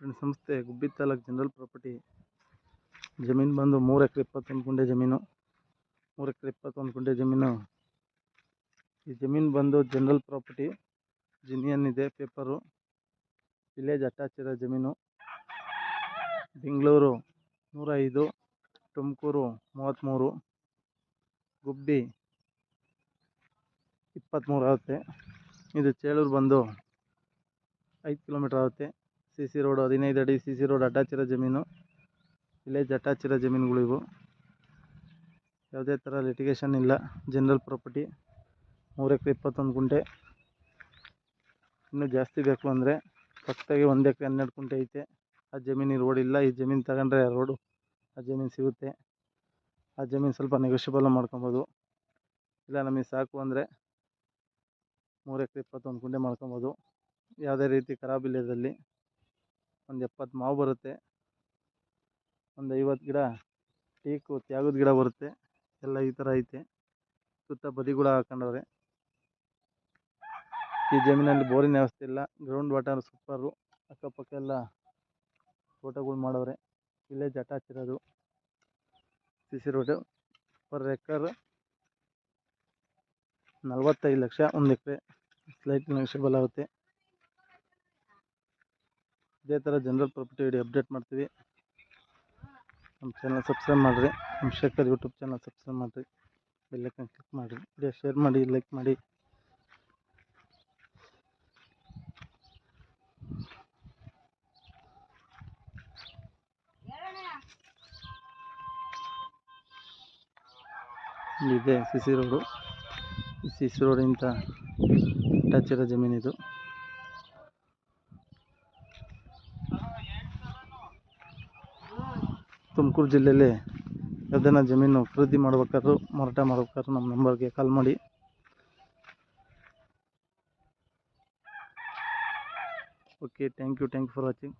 Friend ಸಂಸ್ಥೆ ಗುಬ್ಬಿ taluk general property ಜಮೀನು ಬಂದು 3 ಎಕರೆ 21 ಗುಂಟೆ ಜಮೀನು 3 ಎಕರೆ 21 ಗುಂಟೆ ಜಮೀನು. ಈ ಜಮೀನು ಬಂದು ಜನರಲ್ ಪ್ರಾಪರ್ಟಿ ಜಿನಿಯನ್ ಇದೆ ಪೇಪರು. ವಿಲೇಜ್ ಅಟ್ಯಾಚ್ ಇರೋ ಜಮೀನು. ಬೆಂಗಳೂರು 105, ತುಮಕೂರು 33, ಗುಬ್ಬಿ 23 ಆಗುತ್ತೆ. ಇದು ಚೇಳೂರು ಬಂದು 5 ಕಿಲೋಮೀಟರ್ ಆಗುತ್ತೆ. CC ರೋಡ್ 15 ಅಡಿ CC ರೋಡ್ ಅಟ್ಯಾಚ್ ಇರೋ ಜಮೀನು. ವಿಲೇಜ್ ಅಟ್ಯಾಚ್ ಇರೋ ಜಮೀನುಗಳು ಇವು. ಯಾವುದೇ ಥರ ಲಿಟಿಗೇಷನ್ ಇಲ್ಲ. ಜನರಲ್ ಪ್ರಾಪರ್ಟಿ 3 ಎಕರೆ 21 ಗುಂಟೆ. ಇನ್ನೂ ಜಾಸ್ತಿ ಬೇಕು ಅಂದರೆ ಪಕ್ಕದಾಗೆ 1 ಎಕರೆ 12 ಗುಂಟೆ ಐತೆ. ಆ ಜಮೀನಿಗೆ ರೋಡ್ ಇಲ್ಲ. ಈ ಜಮೀನು ತಗೊಂಡ್ರೆ ರೋಡು ಆ ಜಮೀನು ಸಿಗುತ್ತೆ. ಆ ಜಮೀನು ಸ್ವಲ್ಪ ನೆಗೋಷಿಯಬಲ್ ಮಾಡ್ಕೊಬೋದು. ಇಲ್ಲ ನಮಗೆ ಸಾಕು ಅಂದರೆ 3 ಎಕರೆ 21 ಗುಂಟೆ ಮಾಡ್ಕೊಬೋದು. ಯಾವುದೇ ರೀತಿ ಖರಾಬಿಲ್ಲದಲ್ಲಿ ಒಂದು 70 ಮಾವು ಬರುತ್ತೆ. ಒಂದು 50 ಗಿಡ ಟೀಕು ತ್ಯಾಗದ ಗಿಡ ಬರುತ್ತೆ. ಎಲ್ಲ ಈ ಥರ ಐತೆ. ಸುತ್ತ ಬದಿಗಳು ಹಾಕೊಂಡವ್ರೆ. ಈ ಜಮೀನಲ್ಲಿ ಬೋರಿನ ವ್ಯವಸ್ಥೆ ಇಲ್ಲ. Ground water super. ಅಕ್ಕಪಕ್ಕ ಎಲ್ಲ ತೋಟಗಳು ಮಾಡವ್ರೆ. ವಿಲೇಜ್ ಅಟ್ಯಾಚ್ ಇರೋದು. CC road. Per acre 45 lakh. 1 ಎಕರೆ ಸ್ಲೈಟ್ ನೆಗೋಷಿಯಬಲ್ ಆಗುತ್ತೆ. ಇದೇ ಥರ ಜನರಲ್ ಪ್ರಾಪರ್ಟಿ ವಿಡಿಯೋ ಅಪ್ಡೇಟ್ ಮಾಡ್ತೀವಿ. ನಮ್ಮ ಚಾನಲ್ ಸಬ್ಸ್ಕ್ರೈಬ್ ಮಾಡಿರಿ. ನಮ್ಮ ಶೇಖರ್ ಯೂಟ್ಯೂಬ್ ಚಾನಲ್ ಸಬ್ಸ್ಕ್ರೈಬ್ ಮಾಡಿರಿ. ಬೆಲ್ ಐಕಾನ್ ಕ್ಲಿಕ್ ಮಾಡಿರಿ. ವಿಡಿಯೋ ಶೇರ್ ಮಾಡಿ, ಲೈಕ್ ಮಾಡಿ. ಇದೆ CC ರೋಡು. ಈ CC ರೋಡಿಂದ ಟಚ್ ಇರೋ ಜಮೀನಿದು. ತುಮಕೂರು ಜಿಲ್ಲೆಯಲ್ಲಿ ಯಾವ್ದಾನ ಜಮೀನು ಖರೀದಿ ಮಾಡ್ಬೇಕಾದ್ರೂ ಮಾರಾಟ ಮಾಡ್ಬೇಕಾದ್ರೂ ನಮ್ಮ ನಂಬರ್ಗೆ ಕಾಲ್ ಮಾಡಿ. Okay, thank you for watching.